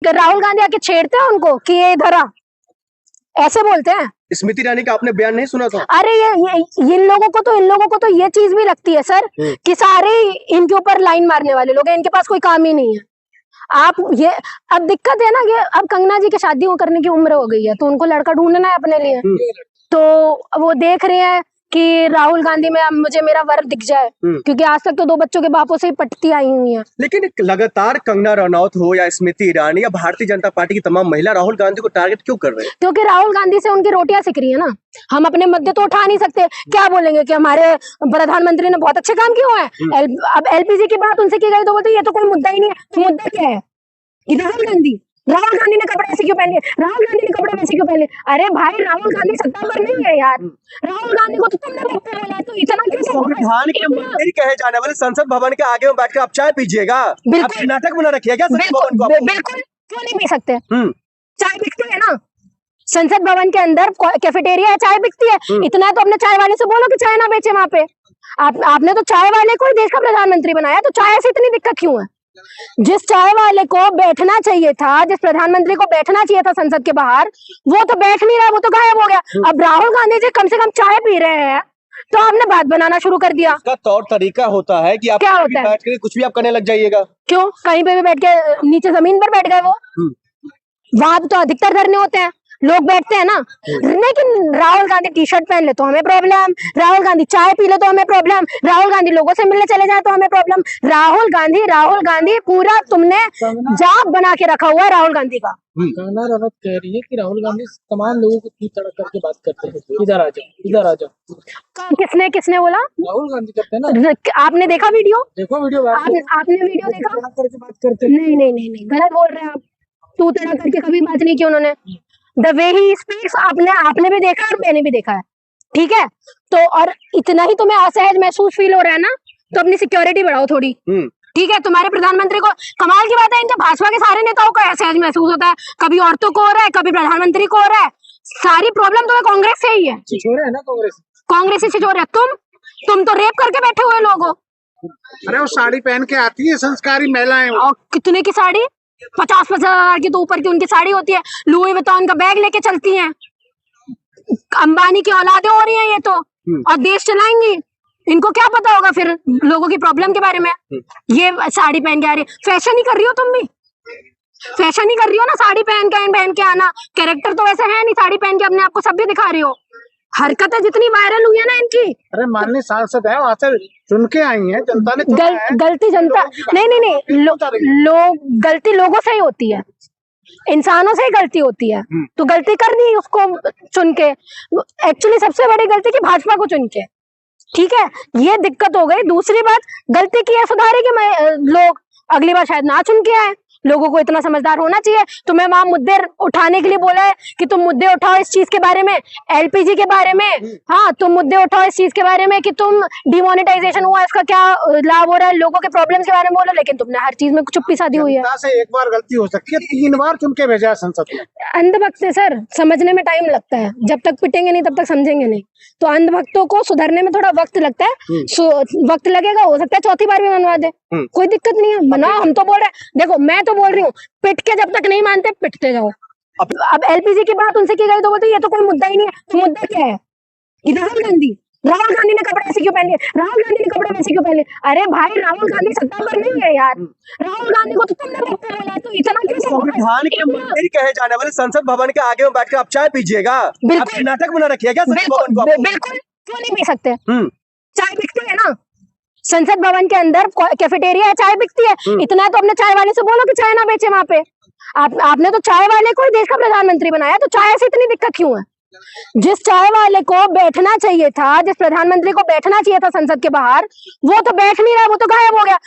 तो राहुल गांधी आके छेड़ते हैं उनको कि ये इधर आ, ऐसे बोलते हैं। स्मृति ईरानी का आपने बयान नहीं सुना था? अरे ये इन लोगों को तो ये चीज भी लगती है सर कि सारे इनके ऊपर लाइन मारने वाले लोग हैं, इनके पास कोई काम ही नहीं है। आप ये अब दिक्कत है ना कि अब कंगना जी की शादी करने की उम्र हो गई है, तो उनको लड़का ढूंढना है अपने लिए, तो वो देख रहे हैं कि राहुल गांधी में अब मुझे मेरा वर दिख जाए, क्योंकि आज तक तो 2 बच्चों के बापों से ही पटती आई हुई हैं। लेकिन लगातार कंगना रनौत हो या स्मृति ईरानी या भारतीय जनता पार्टी की तमाम महिला राहुल गांधी को टारगेट क्यों कर रहे हैं? क्योंकि राहुल गांधी से उनकी रोटियां सिक रही है ना। हम अपने मुद्दे तो उठा नहीं सकते, क्या बोलेंगे कि हमारे प्रधानमंत्री ने बहुत अच्छे काम किए हुए हैं। अब एलपीजी की बात उनसे की गई तो बोलते ये तो कोई मुद्दा ही नहीं है। तो मुद्दा क्या है? राहुल गांधी ने कपड़े ऐसे क्यों पहन लिए, राहुल गांधी ने कपड़े वैसे क्यों पहन लिए? अरे भाई राहुल गांधी सत्ता पर नहीं है यार, राहुल गांधी को तो तुमने बोला, तो इतना क्यों? संविधान के मंत्री कहे जाने वाले संसद भवन के आगे में बैठकर आप चाय पीजिएगा? बिल्कुल नाटक बना रखिए क्या? बिल्कुल क्यों नहीं पी सकते? चाय बिकती है ना संसद भवन के अंदर, कैफेटेरिया है, चाय बिकती है। इतना तो अपने चाय वाले से बोलो कि चाय ना बेचे वहां पे। आपने तो चाय वाले को ही देश का प्रधानमंत्री बनाया, तो चाय से इतनी दिक्कत क्यों है? जिस चाय वाले को बैठना चाहिए था, जिस प्रधानमंत्री को बैठना चाहिए था संसद के बाहर, वो तो बैठ नहीं रहा, वो तो गायब हो गया। अब राहुल गांधी जी कम से कम चाय पी रहे हैं, तो आपने बात बनाना शुरू कर दिया। उसका तौर तरीका होता है कि आप क्या होता है? बैठ कर कुछ भी आप करने लग जाइएगा। क्यों? कहीं पे भी बैठ के नीचे जमीन पर बैठ गए वो, वहां तो अधिकतर धरने होते हैं, लोग बैठते हैं ना। लेकिन राहुल गांधी टी शर्ट पहन ले तो हमें प्रॉब्लम, राहुल गांधी चाय पी ले तो हमें प्रॉब्लम, राहुल गांधी लोगों से मिलने चले जाए तो हमें प्रॉब्लम। राहुल गांधी पूरा तुमने जाप बना के रखा हुआ है राहुल गांधी का। कंगना रनौत कह रही है कि राहुल गांधी तमाम लोगों को की तड़क करके बात करते हैं, इधर आ जाओ, इधर आ जाओ। किसने बोला? राहुल गांधी करते हैं ना। आपने देखा वीडियो? देखो वीडियो, आपने वीडियो देखा? करके बात करते। नहीं गलत बोल रहे हैं आप। तू तड़ा करके कभी बात नहीं की उन्होंने। द वे ही स्पीक्स आपने भी देखा और मैंने भी देखा है, ठीक है? तो और इतना ही तुम्हें असहज महसूस फील हो रहा है ना, तो अपनी सिक्योरिटी बढ़ाओ थोड़ी, ठीक है? तुम्हारे प्रधानमंत्री को, कमाल की बात है, इनके भाजपा के सारे नेताओं को असहज महसूस होता है, कभी औरतों को हो रहा है, कभी प्रधानमंत्री को हो रहा है। सारी प्रॉब्लम तुम्हें कांग्रेस से ही है। है ना कांग्रेस ही छिछोर है। तुम तो रेप करके बैठे हुए लोग हो। अरे वो साड़ी पहन के आती है संस्कारी महिलाएं। और कितने की साड़ी? 50-50 हजार की तो ऊपर की उनकी साड़ी होती है। लुई विटॉन का बैग लेके चलती हैं। अंबानी की औलादें हो रही हैं ये तो, और देश चलाएंगी। इनको क्या पता होगा फिर लोगों की प्रॉब्लम के बारे में? ये साड़ी पहन के आ रही है, फैशन ही कर रही हो तुम भी, फैशन ही कर रही हो ना, साड़ी पहन के आना। कैरेक्टर तो वैसे है नहीं, साड़ी पहन के अपने आप को सभ्य दिखा रही हो। हरकतें जितनी वायरल हुई है ना इनकी। अरे माननीय सांसद है, वहां से चुन के आई हैं, जनता ने चुना है। गलती जनता नहीं, लोग गलती लोगों से ही होती है, इंसानों से ही गलती होती है। तो गलती करनी उसको चुन के, एक्चुअली सबसे बड़ी गलती की भाजपा को चुन के, ठीक है? ये दिक्कत हो गई। दूसरी बात, गलती की है सुधारेगी लोग, अगली बार शायद ना चुन के आए। लोगों को इतना समझदार होना चाहिए। तुम्हें वहां मुद्दे उठाने के लिए बोला है कि तुम मुद्दे उठाओ इस चीज के बारे में, एलपीजी के बारे में। हाँ, तुम मुद्दे उठाओ इस चीज के बारे में कि तुम डिमोनेटाइजेशन हुआ, इसका क्या लाभ हो रहा है, लोगों के प्रॉब्लम्स के बारे में बोलो। लेकिन तुमने हर चीज में चुप्पी साधी हुई है। से एक बार गलती हो सकती है, 3 बार चुन के भेजा है संसद में। अंधभक्त है सर, समझने में टाइम लगता है, जब तक पिटेंगे नहीं तब तक समझेंगे नहीं। तो अंधभक्तों को सुधरने में थोड़ा वक्त लगता है, वक्त लगेगा, हो सकता है चौथी बार भी मनवा दे, कोई दिक्कत नहीं है, मनाओ। हम तो बोल रहे हैं, देखो मैं तो बोल रही हूँ, पिट के जब तक नहीं मानते पिटते जाओ। अब एलपीजी की बात उनसे की गई तो बोलते ये तो कोई मुद्दा ही नहीं है। तो मुद्दा क्या है? राहुल गांधी ने कपड़े ऐसे क्यों पहन लिए, राहुल गांधी ने कपड़े वैसे क्यों पहन लिए? अरे भाई राहुल गांधी सत्ता पर नहीं है यार, राहुल गांधी को तो तुमने बोला, तो इतना क्यों? संविधान के मंत्री कहे जाने वाले संसद भवन के आगे में बैठकर आप चाय पीजिएगा? बिल्कुल नाटक बना रखिए क्या? बिल्कुल क्यों नहीं पी सकते? चाय बिकती है ना संसद भवन के अंदर, कैफेटेरिया है, चाय बिकती है। इतना तो अपने चाय वाले से बोलो कि चाय ना बेचे वहां पे। आपने तो चाय वाले को ही देश का प्रधानमंत्री बनाया, तो चाय से इतनी दिक्कत क्यों है? जिस चाय वाले को बैठना चाहिए था, जिस प्रधानमंत्री को बैठना चाहिए था संसद के बाहर, वो तो बैठ नहीं रहा, वो तो गायब हो गया।